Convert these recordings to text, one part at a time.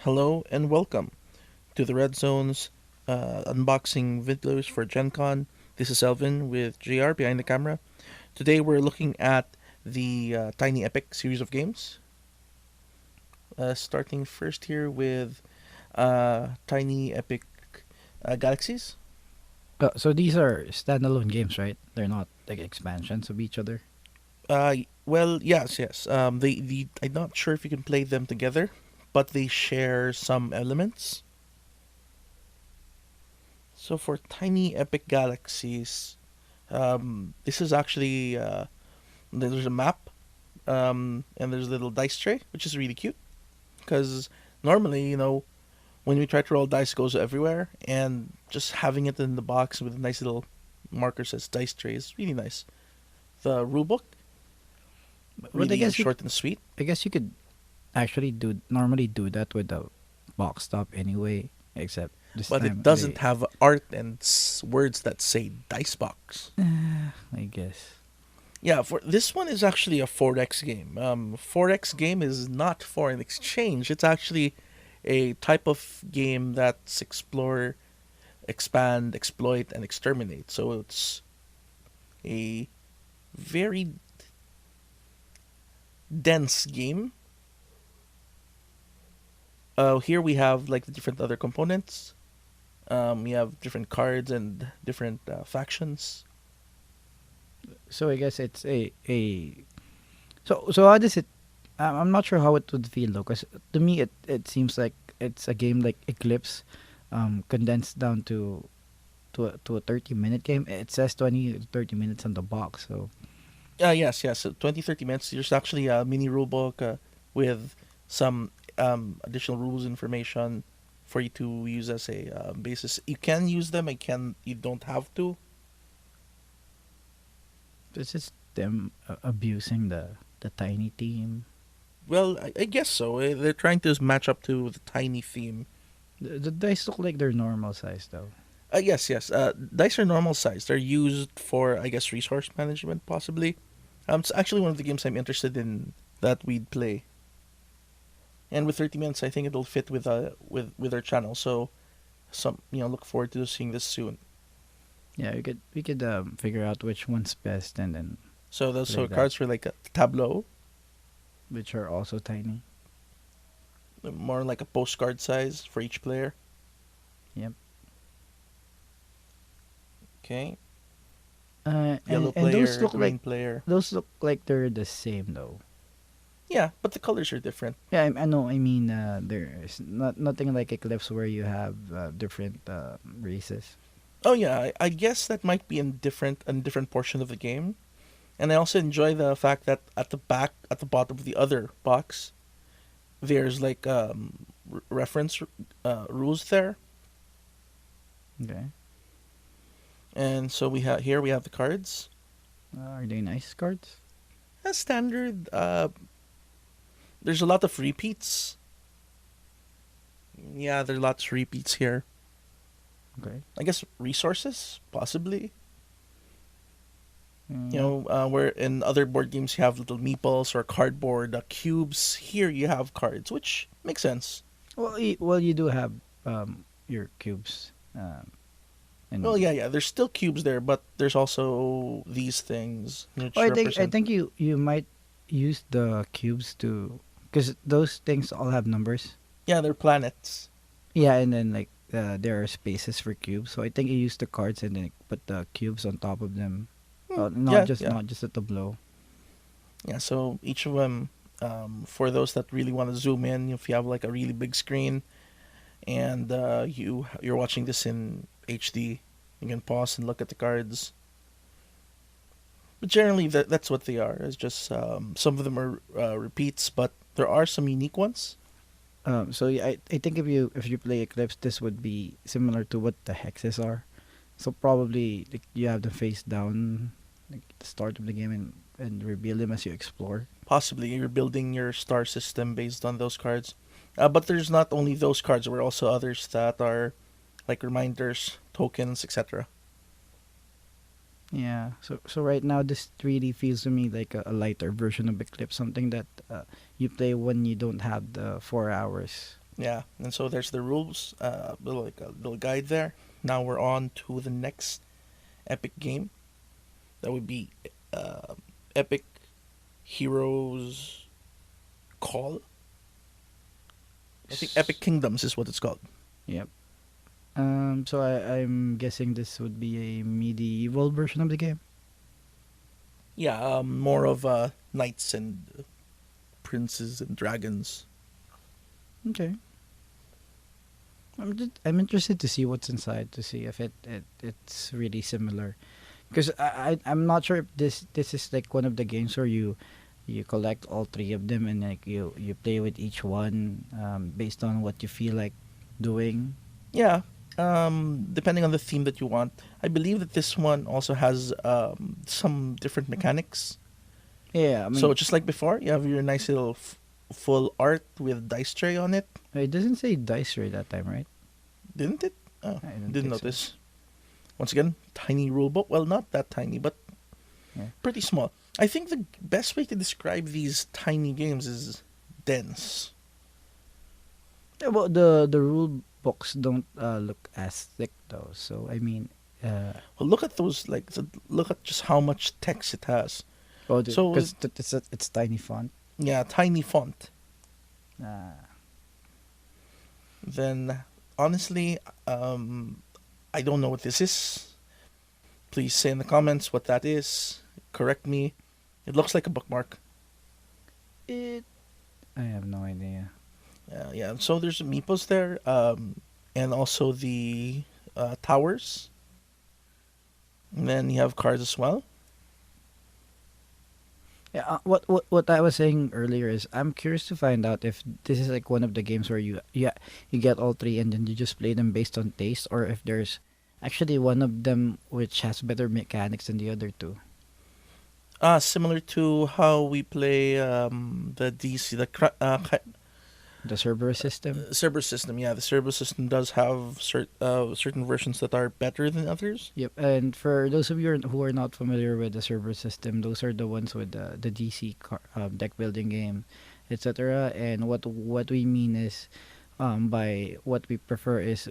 Hello and welcome to the Red Zone's unboxing videos for Gen Con. This is Elvin with JR behind the camera. Today we're looking at the Tiny Epic series of games. Starting first here with Tiny Epic Galaxies. So these are standalone games, right? They're not like expansions of each other. Well, yes. I'm not sure if you can play them together, but they share some elements. So for Tiny Epic Galaxies, this is actually there's a map, and there's a little dice tray, which is really cute. Because normally, when we try to roll dice, it goes everywhere, and just having it in the box with a nice little marker says dice tray is really nice. The rulebook, But really short and sweet. I guess you could actually normally do that with the box top anyway. Except this But it time doesn't have art and words that say dice box. I guess. Yeah, for this one is actually a 4X game. 4X game is not foreign exchange. It's actually a type of game that's explore, expand, exploit, and exterminate. So it's a very dense game. Here we have like the different other components. We have different cards and different factions. So I guess it's a. So how does it? I'm not sure how it would feel though, because to me it seems like it's a game like Eclipse, condensed down to a 30-minute game. It says 20 to 30 minutes on the box. So Yes. So 20, 30 minutes. There's actually a mini rulebook with some additional rules information for you to use as a basis. You can use them. You don't have to. it's just them abusing the tiny team. Well, I guess so. They're trying to match up to the tiny theme. The dice look like they're normal size though. Yes. Dice are normal size. They're used for, I guess, resource management, possibly. It's actually one of the games I'm interested in that we'd play. And with 30 minutes, I think it'll fit with our channel. So, look forward to seeing this soon. Yeah, we could figure out which one's best and then So those play so that, cards for like a tableau, which are also tiny. more like a postcard size for each player. Yep. Okay, And yellow those player, look green player. they're the same though. Yeah, but the colors are different. Yeah, I know. I mean, there's nothing like Eclipse where you have different races. Oh yeah, I guess that might be in different portion of the game. And I also enjoy the fact that at the bottom of the other box, there's like reference rules there. Okay. And so we have the cards. Are they nice cards? As standard, there's a lot of repeats. Yeah, there are lots of repeats here. Okay. I guess resources, possibly. Yeah. Where in other board games you have little meeples or cardboard cubes. Here you have cards, which makes sense. Well, you do have your cubes, Well, and yeah. There's still cubes there, but there's also these things which oh, I represent. think you might use the cubes to, because those things all have numbers. Yeah, they're planets. Yeah, and then like there are spaces for cubes. So I think you use the cards and then put the cubes on top of them. Yeah, Not just at the blow. yeah. So each of them, for those that really want to zoom in, if you have like a really big screen and you're watching this in HD, you can pause and look at the cards. But generally, that's what they are. It's just some of them are repeats, but there are some unique ones. So yeah, I think if you play Eclipse, this would be similar to what the hexes are. So probably like, you have them face down, like at the start of the game, and reveal them as you explore. Possibly you're building your star system based on those cards. But there's not only those cards, there are also others that are like reminders, tokens, etc. Yeah. So right now this really feels to me like a lighter version of Eclipse, something that you play when you don't have the 4 hours Yeah, and so there's the rules, like a little guide there. Now we're on to the next epic game. That would be uh, Epic Heroes Call. I think Epic S- Kingdoms is what it's called. Yep. So I'm guessing this would be a medieval version of the game. Yeah, more of knights and princes and dragons. Okay. I'm interested to see what's inside to see if it's really similar. Because I'm not sure if this is like one of the games where you collect all three of them and like you play with each one based on what you feel like doing. Yeah, depending on the theme that you want. I believe that this one also has some different mechanics. Yeah, I So mean just like before, you have your nice little full art with dice tray on it, it doesn't say dice tray that time, right? didn't it? Oh, I don't didn't think so. notice. Once again, tiny rule book. Well, not that tiny, but Yeah. pretty small. I think the best way to describe these tiny games is dense. Yeah, well, the rule books don't look as thick though. So I mean, uh, Well, look at those. Look at just how much text it has. oh, So because it's tiny font. yeah, tiny font. Uh, Then honestly, I don't know what this is. Please say in the comments what that is. Correct me. It looks like a bookmark. it. I have no idea. Yeah. So there's meeples there, and also the towers. And then you have cards as well. Yeah, what I was saying earlier is I'm curious to find out if this is like one of the games where you get all three and then you just play them based on taste, or if there's actually one of them which has better mechanics than the other two. Similar to how we play the DC, The Cerberus system. Cerberus system. Yeah, the Cerberus system does have certain versions that are better than others. Yep, and for those of you who are not familiar with the Cerberus system, those are the ones with the DC deck building game, etc. And what we mean is, by what we prefer is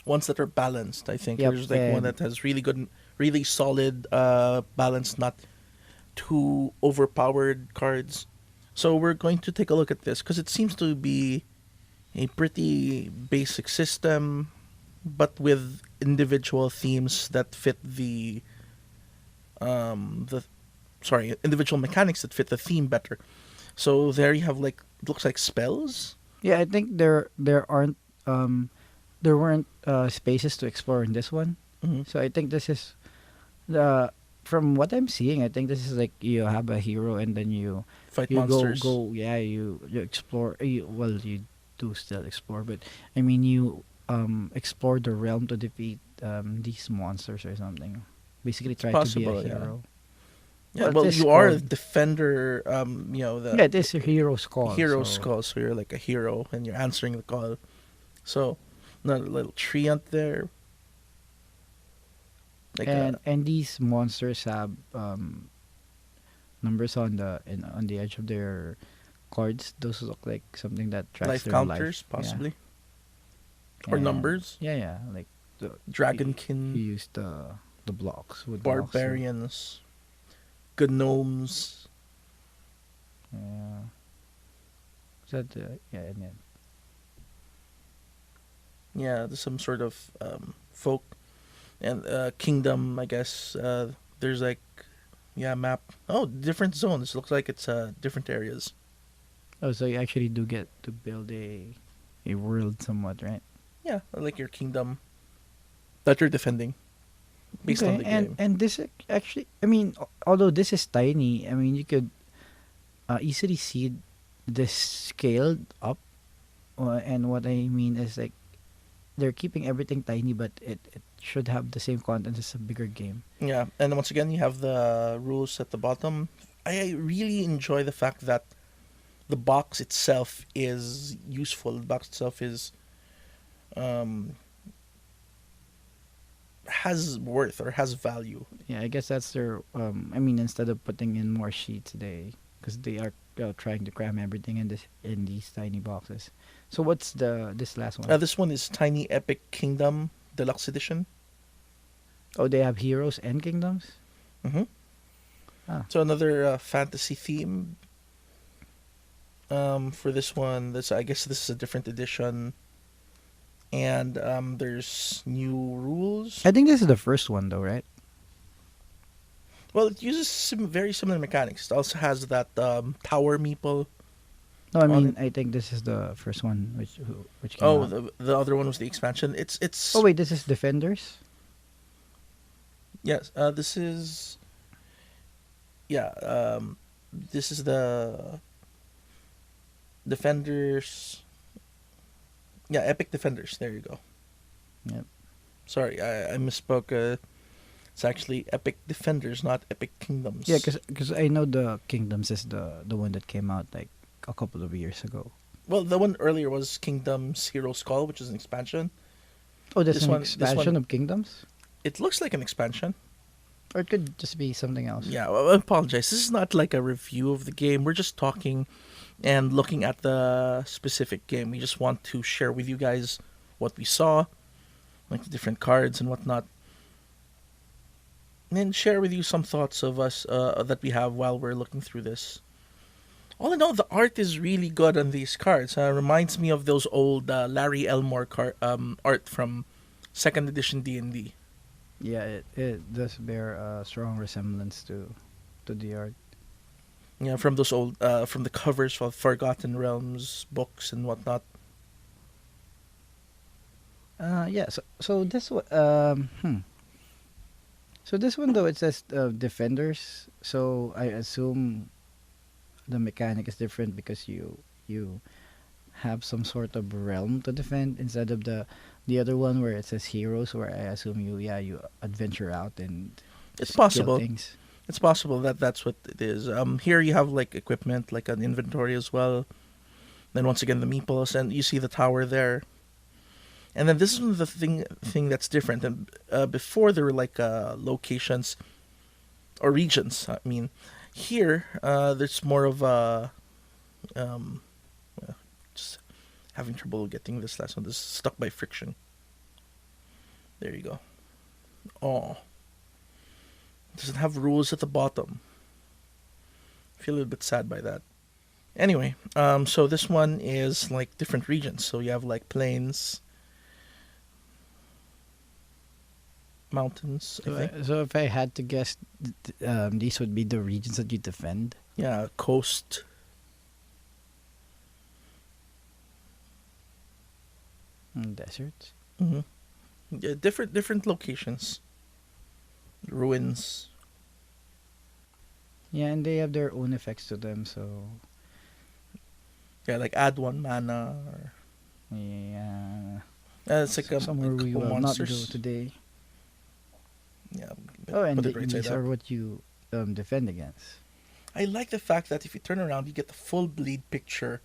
Ones that are balanced. I think yep, there's like one and that has really good, really solid balance, not too overpowered cards. So we're going to take a look at this because it seems to be a pretty basic system, but with individual themes that fit the individual mechanics that fit the theme better. So there you have like looks like spells. yeah, I think um there weren't spaces to explore in this one. Hmm. So I think this is the from what I'm seeing, I think this is like you have a hero and then Fight you monsters. go yeah you explore you do still explore, but I mean you explore the realm to defeat these monsters or something. Basically, It's try to be a possible, yeah. hero. Yeah, But well, it's you are a called defender. yeah, this is hero's call. Hero So skull, so you're like a hero and you're answering the call. So, another little tree out there, like and these monsters have numbers on on the edge of their cards. Those look like something that tracks life their counters, life. Yeah, possibly, or and numbers. yeah, like you Dragonkin, use the blocks with blocks. So, barbarians, gnomes. yeah, so yeah, and then Yeah, there's some sort of folk and kingdom, I guess. There's like, yeah, map. Oh, different zones. Looks like it's different areas. oh, so you actually do get to build a world somewhat, right? Yeah, like your kingdom that you're defending based on Okay, the game. and this actually, I mean, although this is tiny, I mean, you could easily see this scaled up. And what I mean is like they're keeping everything tiny, but it should have the same content as a bigger game. Yeah, and once again, you have the rules at the bottom. I really enjoy the fact that the box itself is useful. The box itself is um, has worth or has value. Yeah, I guess that's their. I mean, instead of putting in more sheets, because they are trying to cram everything in these tiny boxes. So what's this last one? This one is Tiny Epic Kingdom Deluxe Edition. Oh, they have heroes and kingdoms. hmm Ah, So another fantasy theme. For this one, this I guess this is a different edition, and there's new rules. I think this is the first one though, right? Well, it uses very similar mechanics. It also has that tower meeple No, I on mean it. I think this is the first one which came Oh, out. the other one was the expansion. It's Oh wait, this is Defenders. yes. This is yeah. This is the Defenders. Yeah, Epic Defenders. There you go. Yep. Sorry, I misspoke. It's actually Epic Defenders, not Epic Kingdoms. Yeah, because I know the Kingdoms is the one that came out like a couple of years ago. Well, the one earlier was Kingdoms Heroes Call, which is an expansion. Oh, that's This an one, expansion of Kingdoms, it looks like an expansion. or it could just be something else. Yeah, well, I apologize. This is not like a review of the game. We're just talking and looking at the specific game. We just want to share with you guys what we saw, like the different cards and whatnot, and then share with you some thoughts of us that we have while we're looking through this. All in all, the art is really good on these cards. Reminds me of those old Larry Elmore art from second edition D&D. Yeah, it does bear a strong resemblance to the art. Yeah, from those old from the covers of Forgotten Realms books and whatnot. Yeah. So this one So this one though it says Defenders. So I assume the mechanic is different because you have some sort of realm to defend instead of the other one where it says Heroes, where I assume you adventure out and It's just kill possible. things. It's possible that that's what it is. Here you have like equipment, like an inventory as well. Then once again the meeples, and you see the tower there. And then this is the thing that's different. And before there were like locations or regions. I mean, here there's more of a well, just having trouble getting this last one. This is stuck by friction. There you go. Oh, it doesn't have rules at the bottom. I feel a little bit sad by that. Anyway, so this one is like different regions. So you have like plains, mountains, I So think. so if I had to guess, these would be the regions that you defend. Yeah, coast. Deserts. hmm Yeah, different locations. Ruins. Yeah, and they have their own effects to them. So Yeah, like add one mana. Or, yeah, it's like a somewhere we couple will not go monsters. today. Yeah, Oh, and put it right these side are up. what you defend against. I like the fact that if you turn around, you get the full bleed picture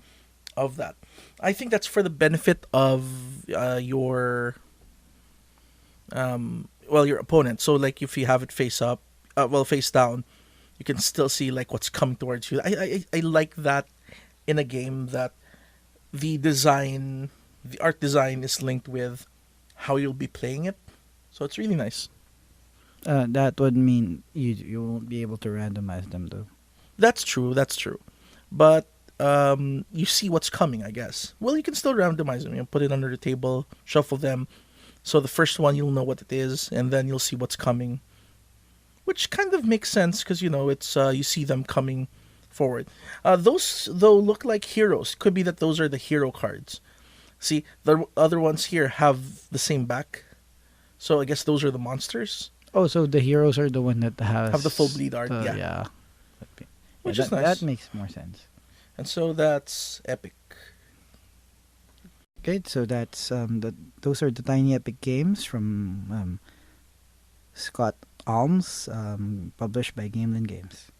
of that. I think that's for the benefit of your your opponent. So like if you have it face up, face down, you can still see like what's coming towards you. I like that in a game that the art design is linked with how you'll be playing it. So it's really nice. That would mean you won't be able to randomize them though. That's true. That's true. But you see what's coming, I guess. Well, you can still randomize them. You know, put it under the table, shuffle them. So the first one you'll know what it is, and then you'll see what's coming, which kind of makes sense because it's you see them coming forward. Those though look like heroes. Could be that those are the hero cards. See, the other ones here have the same back, so I guess those are the monsters. Oh, so the heroes are the one that has Have the full bleed art, yeah. Yeah. Which Yeah, is that, nice. that makes more sense. And so that's epic. Okay, so that's those are the tiny epic games from Scott Alms, published by Gameland Games.